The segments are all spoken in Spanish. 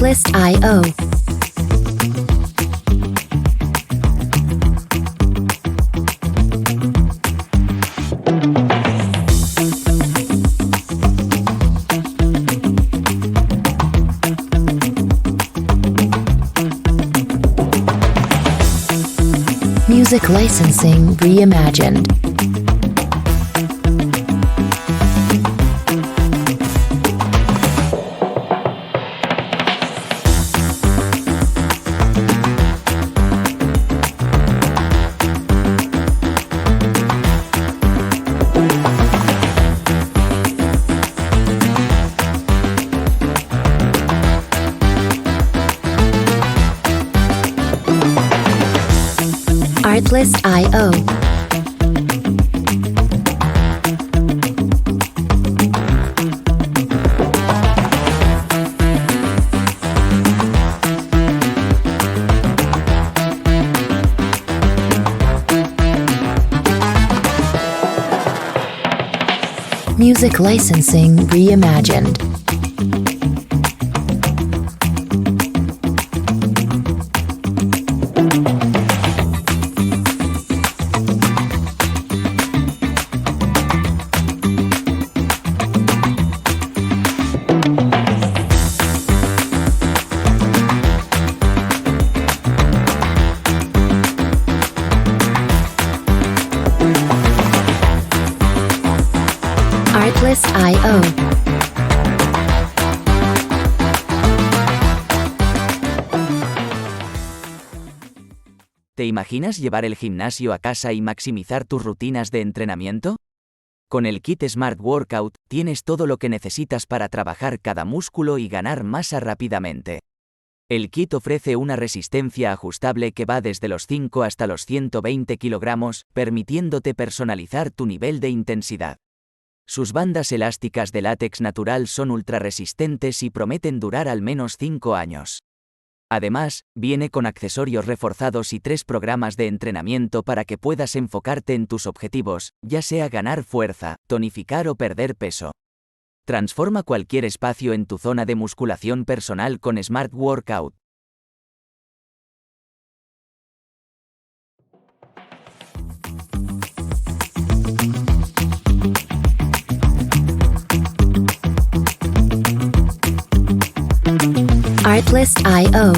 Artlist.io. Music licensing reimagined. Artlist.io. Music licensing reimagined. Artlist.io. ¿Te imaginas llevar el gimnasio a casa y maximizar tus rutinas de entrenamiento? Con el kit Smart Workout, tienes todo lo que necesitas para trabajar cada músculo y ganar masa rápidamente. El kit ofrece una resistencia ajustable que va desde los 5 hasta los 120 kilogramos, permitiéndote personalizar tu nivel de intensidad. Sus bandas elásticas de látex natural son ultra resistentes y prometen durar al menos 5 años. Además, viene con accesorios reforzados y 3 programas de entrenamiento para que puedas enfocarte en tus objetivos, ya sea ganar fuerza, tonificar o perder peso. Transforma cualquier espacio en tu zona de musculación personal con Smart Workout. Artlist.io.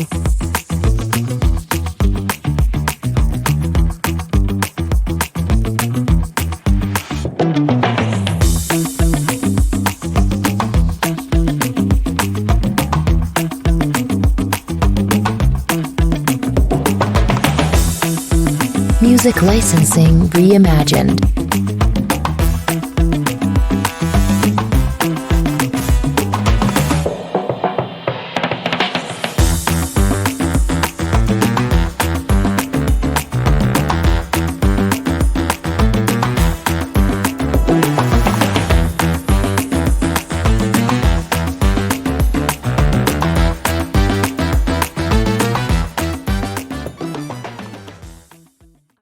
Music licensing reimagined.